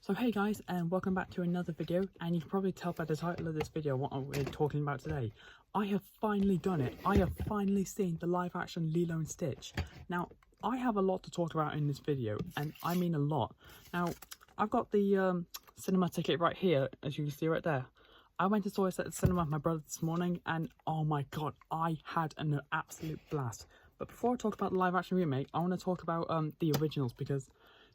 So hey guys, and welcome back to another video, and you can probably tell by the title of this video what we're talking about today. I have finally done it. I have finally seen the live action Lilo and Stitch. Now, I have a lot to talk about in this video, and I mean a lot. Now, I've got the cinema ticket right here, as you can see right there. I went to saw this at the cinema with my brother this morning, and oh my god, I had an absolute blast. But before I talk about the live action remake, I want to talk about the originals, because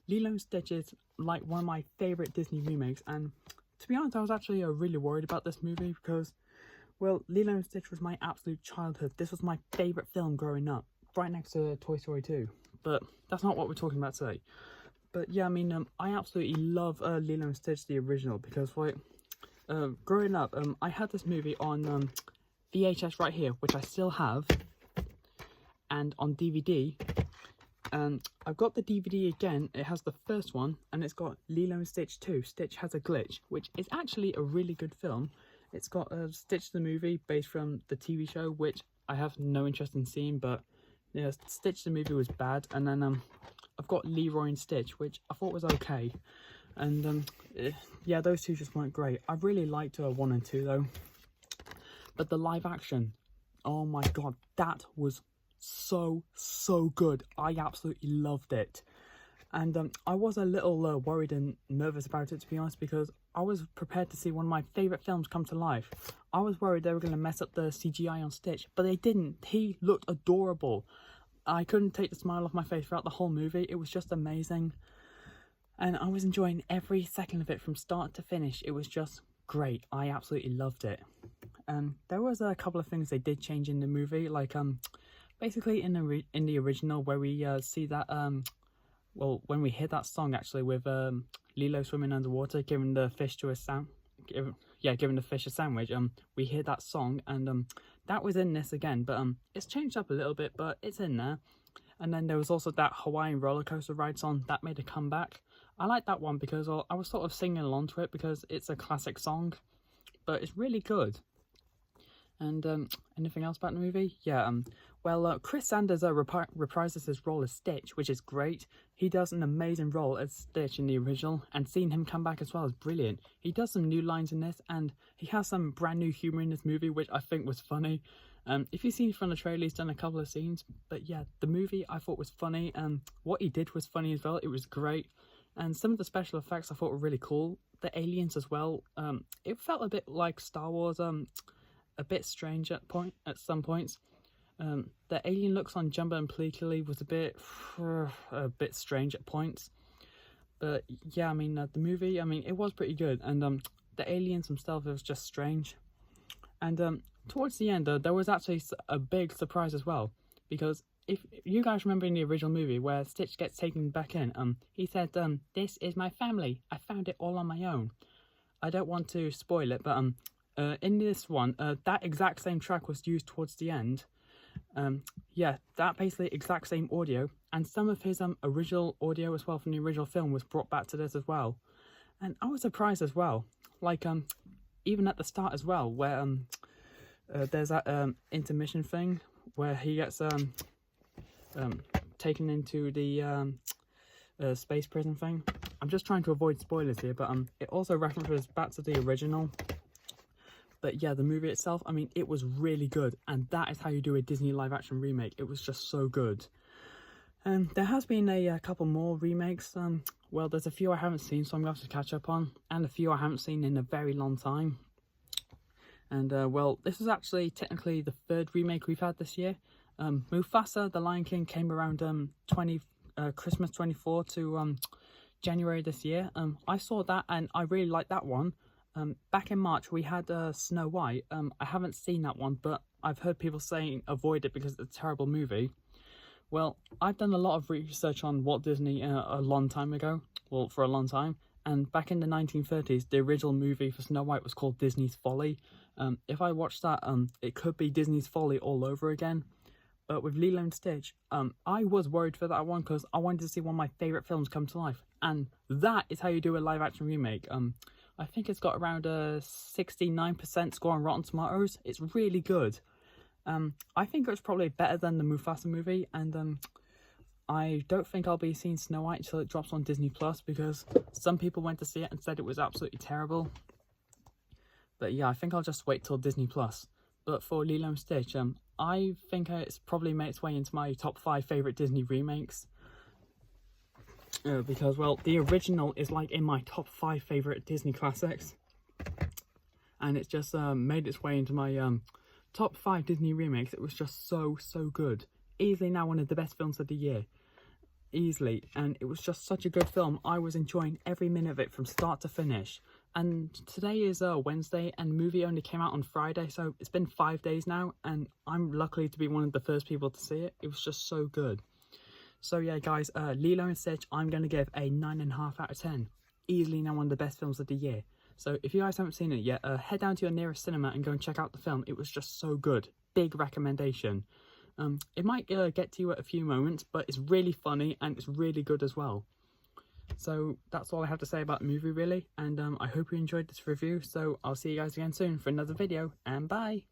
Lilo and Stitch is like one of my favourite Disney remakes, and to be honest, I was actually really worried about this movie because, well, Lilo and Stitch was my absolute childhood. This was my favourite film growing up, right next to Toy Story 2, but that's not what we're talking about today. But yeah, I mean, I absolutely love Lilo and Stitch, the original, because like, growing up, I had this movie on VHS right here, which I still have, and on DVD. I've got the DVD again. It has the first one, and it's got Lilo and Stitch 2, Stitch Has a Glitch, which is actually a really good film. It's got Stitch the movie based from the TV show, which I have no interest in seeing, but yeah, Stitch the movie was bad. And then I've got Leroy and Stitch, which I thought was okay. And yeah, those two just weren't great. I really liked 1 and 2 though. But the live action, oh my god, that was so good. I absolutely loved it. And I was a little worried and nervous about it, to be honest, because I was prepared to see one of my favourite films come to life. I was worried they were going to mess up the CGI on Stitch, but they didn't. He looked adorable. I couldn't take the smile off my face throughout the whole movie. It was just amazing, and I was enjoying every second of it from start to finish. It was just great. I absolutely loved it. There was a couple of things they did change in the movie, like basically in the original, where we see that well, when we hear that song actually with Lilo swimming underwater, giving the fish to giving the fish a sandwich. We hear that song, and that was in this again, but it's changed up a little bit, but it's in there. And then there was also that Hawaiian roller coaster ride song that made a comeback. I like that one because I was sort of singing along to it because it's a classic song, but it's really good. And anything else about the movie? Yeah, well, Chris Sanders reprises his role as Stitch, which is great. He does an amazing role as Stitch in the original, and seeing him come back as well is brilliant. He does some new lines in this, and he has some brand new humour in this movie, which I think was funny. If you've seen from the trailer, he's done a couple of scenes, but yeah, the movie I thought was funny, and what he did was funny as well. It was great, and some of the special effects I thought were really cool. The aliens as well, it felt a bit like Star Wars, a bit strange at some points. The alien looks on Jumbo and Pleakley was a bit strange at points, but yeah, I mean the movie, I mean it was pretty good, and the aliens themselves, it was just strange. And towards the end, there was actually a big surprise as well, because if you guys remember in the original movie where Stitch gets taken back in, he said, "This is my family. I found it all on my own." I don't want to spoil it, but in this one, that exact same track was used towards the end. Yeah, that basically exact same audio, and some of his original audio as well from the original film was brought back to this as well. And I was surprised as well, like even at the start as well, where there's that intermission thing where he gets taken into the space prison thing. I'm just trying to avoid spoilers here, but it also references back to the original. But yeah, the movie itself, I mean, it was really good, and that is how you do a Disney live-action remake. It was just so good. And there has been a couple more remakes. Well, there's a few I haven't seen, so I'm going to have to catch up on, and a few I haven't seen in a very long time. And well, this is actually technically the third remake we've had this year. Mufasa, The Lion King, came around Christmas 24 to January this year. I saw that, and I really liked that one. Back in March, we had Snow White. I haven't seen that one, but I've heard people saying avoid it because it's a terrible movie. Well, I've done a lot of research on Walt Disney a long time ago, well, for a long time, and back in the 1930s, the original movie for Snow White was called Disney's Folly. If I watched that, it could be Disney's Folly all over again. But with Lilo and Stitch, I was worried for that one because I wanted to see one of my favourite films come to life, and that is how you do a live-action remake. I think it's got around a 69% score on Rotten Tomatoes. It's really good. I think it was probably better than the Mufasa movie, and I don't think I'll be seeing Snow White until it drops on Disney Plus, because some people went to see it and said it was absolutely terrible. But yeah, I think I'll just wait till Disney Plus. But for Lilo and Stitch, I think it's probably made its way into my top 5 favourite Disney remakes. Because, well, the original is like in my top 5 favourite Disney classics. And it's just made its way into my top 5 Disney remakes. It was just so good. Easily now one of the best films of the year. Easily. And it was just such a good film. I was enjoying every minute of it from start to finish. And today is Wednesday, and the movie only came out on Friday, so it's been 5 days now, and I'm lucky to be one of the first people to see it. It was just so good. So yeah, guys, Lilo and Stitch, I'm going to give a 9.5 out of 10. Easily now one of the best films of the year. So if you guys haven't seen it yet, head down to your nearest cinema and go and check out the film. It was just so good. Big recommendation. It might get to you at a few moments, but it's really funny and it's really good as well. So that's all I have to say about the movie, really, and I hope you enjoyed this review. So I'll see you guys again soon for another video, and bye!